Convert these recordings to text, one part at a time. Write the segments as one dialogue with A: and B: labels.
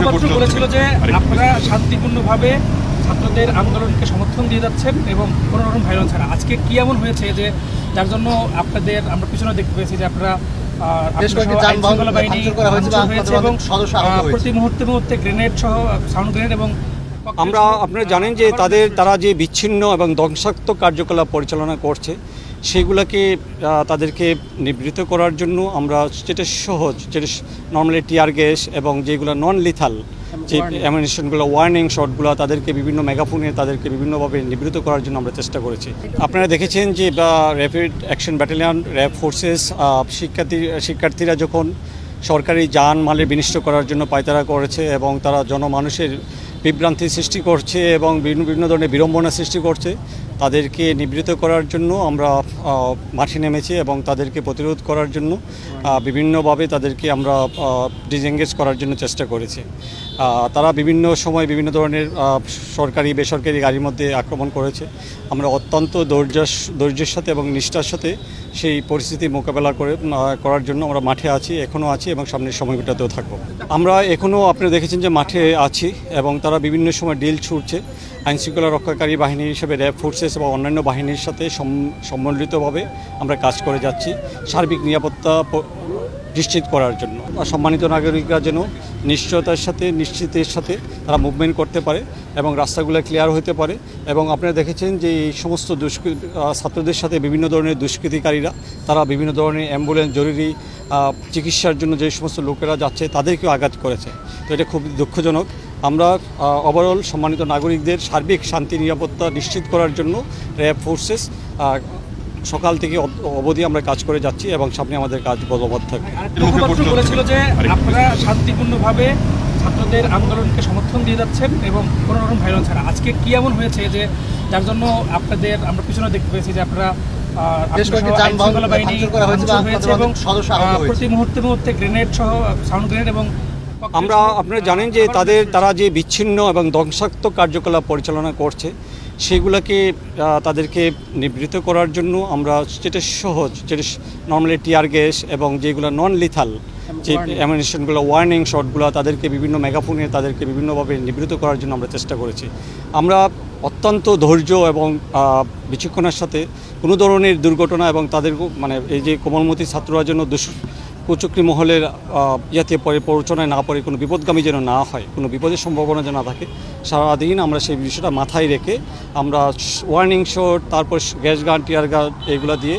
A: মুখপাত্র বলেছিল যে আপনারা শান্তিপূর্ণভাবে ছাত্রদের আন্দোলনকে সমর্থন দিয়ে যাচ্ছেন এবং কোনো রকম ভায়োলেন্স ছাড়া। আজকে কি এমন হয়েছে যে যার জন্য আপনাদের আমরা পিছনে দেখতে পেয়েছি যে আপনারা প্রতি মুহূর্তে গ্রেনেড সহ সাউন্ড গ্রেনেড এবং
B: আপনারা জানেন যে তারা যে বিচ্ছিন্ন এবং ধ্বংসাত্মক কার্যকলাপ পরিচালনা করছে সেগুলোকে তাদেরকে নিবৃত্ত করার জন্য আমরা যেটা সহজ, যেটা নর্মালি টিয়ার গ্যাস এবং যেগুলো নন লিথাল যে অ্যামিনিশনগুলো, ওয়ার্নিং শটগুলো তাদেরকে বিভিন্ন মেগাফোনে তাদেরকে বিভিন্নভাবে নিবৃত্ত করার জন্য আমরা চেষ্টা করেছি। আপনারা দেখেছেন যে rapid action battalion, RAB forces শিক্ষার্থীরা যখন সরকারি যানমালের বিনষ্ট করার জন্য পায়তারা করেছে এবং তারা জনমানুষের বিভ্রান্তি সৃষ্টি করছে এবং বিভিন্ন ধরনের বিড়ম্বনা সৃষ্টি করছে, তাদেরকে নিবৃত্ত করার জন্য আমরা মাঠে নেমেছি এবং তাদেরকে প্রতিরোধ করার জন্য বিভিন্নভাবে তাদেরকে আমরা ডিসএঙ্গেজ করার জন্য চেষ্টা করেছি। তারা বিভিন্ন সময় বিভিন্ন ধরনের সরকারি বেসরকারি গাড়ির মধ্যে আক্রমণ করেছে। আমরা অত্যন্ত ধৈর্যের সাথে এবং নিষ্ঠার সাথে সেই পরিস্থিতি মোকাবেলা করার জন্য আমরা মাঠে আছি, এখনও আছি এবং সামনের সময়টাতেও থাকবো। আমরা এখনও আপনারা দেখেছেন যে মাঠে আছি এবং তারা বিভিন্ন সময় ডিল ছুটছে। আইনশৃঙ্খলা রক্ষাকারী বাহিনী হিসেবে র্যাব ফোর্সেস এবং অন্যান্য বাহিনীর সাথে সম্মিলিতভাবে আমরা কাজ করে যাচ্ছি সার্বিক নিরাপত্তা নিশ্চিত করার জন্য। সম্মানিত নাগরিকরা যেন নিশ্চিতের সাথে তারা মুভমেন্ট করতে পারে এবং রাস্তাগুলো ক্লিয়ার হতে পারে। এবং আপনারা দেখেছেন যে এই সমস্ত ছাত্রদের সাথে বিভিন্ন ধরনের দুষ্কৃতিকারীরা তারা বিভিন্ন ধরনের অ্যাম্বুলেন্স, জরুরি চিকিৎসার জন্য যে সমস্ত লোকেরা যাচ্ছে তাদেরকেও আঘাত করেছে। তো এটা খুব দুঃখজনক। আমরা ওভারঅল সম্মানিত নাগরিকদের সার্বিক শান্তি নিরাপত্তা নিশ্চিত করার জন্য র্যাব ফোর্সেস সকাল থেকে অবধি আমরা কাজ করে যাচ্ছি এবং সামনে আমাদের কাজ বলবৎ থাকবে।
A: মুখপাত্র বলেছিল যে আপনারা শান্তিপূর্ণভাবে ছাত্রদের আন্দোলনকে সমর্থন দিয়ে যাচ্ছেন এবং কোনো রকম ভায়োলেন্স ছাড়া। আজকে কি এমন হয়েছে যে যার জন্য আপনাদের আমরা পিছনে দেখতে পেয়েছি যে আপনারা প্রতি মুহূর্তে গ্রেনেড সহ সাউন্ড গ্রেনেড এবং
B: আপনারা জানেন যে তারা যে বিচ্ছিন্ন এবং ধ্বংসাত্মক কার্যকলাপ পরিচালনা করছে সেগুলোকে তাদেরকে নিবৃত্ত করার জন্য আমরা যেটা সহজ, যেটা নর্মালি টিয়ার গ্যাস এবং যেগুলো নন লিথাল যে অ্যামিনিশনগুলো, ওয়ার্নিং শটগুলো তাদেরকে বিভিন্ন মেগাফোনে তাদেরকে বিভিন্নভাবে নিবৃত্ত করার জন্য আমরা চেষ্টা করেছি। আমরা অত্যন্ত ধৈর্য এবং বিচক্ষণার সাথে কোনো ধরনের দুর্ঘটনা এবং তাদের এই যে কোমলমতি ছাত্ররা যেন কুচক্রী মহলের ইয়াতে প্ররোচনায় না পড়ে, কোনো বিপদগামী যেন না হয়, কোনো বিপদের সম্ভাবনা যেন না থাকে, সারাদিন আমরা সেই বিষয়টা মাথায় রেখে আমরা ওয়ার্নিং শট, তারপর গ্যাস গান, টিয়ার গান এগুলো দিয়ে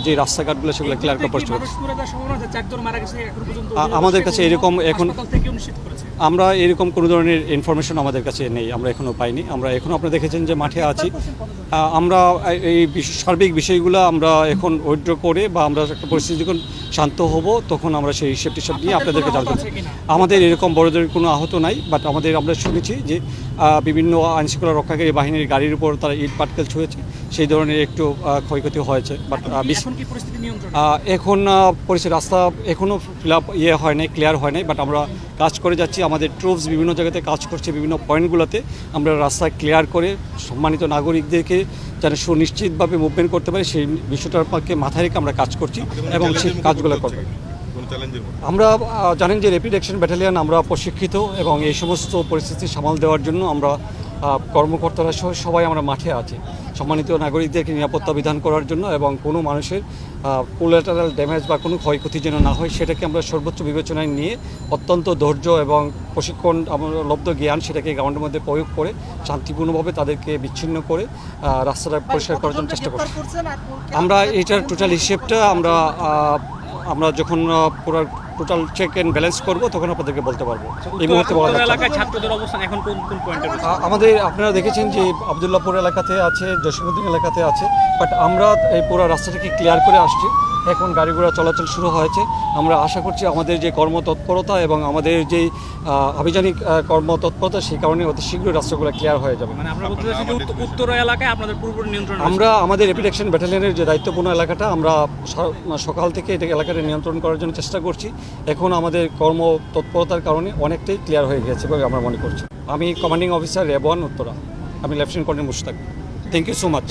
B: যে রাস্তাঘাটগুলো সেগুলো ক্লিয়ার করার চেষ্টা করছি। আমাদের কাছে এরকম আমরা এরকম কোনো ধরনের ইনফরমেশন আমাদের কাছে নেই, আমরা এখনও পাইনি। আমরা এখনও আপনারা দেখেছেন যে মাঠে আছি। আমরা এই সার্বিক বিষয়গুলো আমরা এখন উইথড্র করে বা আমরা একটা পরিস্থিতি যখন শান্ত হব তখন আমরা সেই হিসেব টিসব নিয়ে আপনাদেরকে জানতে। আমাদের এরকম বড়দের কোনো আহত নাই, বাট আমরা শুনেছি যে বিভিন্ন আইনশৃঙ্খলা রক্ষাকারী বাহিনীর গাড়ির উপর তারা ইট পাটকেল ছুঁয়েছে, সেই ধরনের একটু ক্ষয়ক্ষতি হয়েছে। বাট এখন পরিস্থিতি রাস্তা এখনও হয় নাই, ক্লিয়ার হয় নাই, বাট আমরা কাজ করে যাচ্ছি। আমাদের ট্রুপস বিভিন্ন জায়গাতে কাজ করছে, বিভিন্ন পয়েন্টগুলোতে আমরা রাস্তা ক্লিয়ার করে সম্মানিত নাগরিকদেরকে যেন সুনিশ্চিতভাবে মুভমেন্ট করতে পারে সেই বিষয়টার মাথায় রেখে আমরা কাজ করছি এবং সেই কাজগুলো করব। আমরা জানেন যে র্যাপিড অ্যাকশন ব্যাটালিয়ন আমরা প্রশিক্ষিত এবং এই সমস্ত পরিস্থিতি সামাল দেওয়ার জন্য আমরা কর্মকর্তারা সহ সবাই আমরা মাঠে আছি সম্মানিত নাগরিকদেরকে নিরাপত্তা বিধান করার জন্য এবং কোনো মানুষের কোলাটারাল ড্যামেজ বা কোনো ক্ষয়ক্ষতি যেন না হয় সেটাকে আমরা সর্বোচ্চ বিবেচনায় নিয়ে অত্যন্ত ধৈর্য এবং প্রশিক্ষণ লব্ধ জ্ঞান সেটাকে গ্রাউন্ডের মধ্যে প্রয়োগ করে শান্তিপূর্ণভাবে তাদেরকে বিচ্ছিন্ন করে রাস্তাটা পরিষ্কার করার জন্য চেষ্টা করছি। আমরা এটার টোটাল হিসেবটা আমরা যখন পুরো টোটাল চেক অ্যান্ড ব্যালেন্স করবো তখন আপনাদেরকে বলতে পারবো। এই মুহূর্তে আমাদের আপনারা দেখেছেন যে আবদুল্লাহপুর এলাকাতে আছে, জসিমউদ্দিন এলাকাতে আছে, বাট আমরা এই পুরো রাস্তাটাকে ক্লিয়ার করে আসছি। এখন গাড়ি ঘোড়া চলাচল শুরু হয়েছে। আমরা আশা করছি আমাদের যে কর্মতৎপরতা এবং আমাদের যে আভিযানিক কর্মতৎপরতা সেই কারণে অতি শীঘ্রই রাস্তাগুলো ক্লিয়ার হয়ে যাবে।
A: উত্তর এলাকায় আপনাদের পুরোপুরি নিয়ন্ত্রণ।
B: আমরা আমাদের র্যাপিড অ্যাকশন ব্যাটালিয়নের যে দায়িত্বপূর্ণ এলাকাটা আমরা সকাল থেকে এটা এলাকাটা নিয়ন্ত্রণ করার জন্য চেষ্টা করছি। এখন আমাদের কর্মতৎপরতার কারণে অনেকটাই ক্লিয়ার হয়ে গেছে বলে আমরা মনে করছি। আমি কমান্ডিং অফিসার র্যাব 1 উত্তরা, আমি lieutenant colonel Mushtaq. Thank you so much.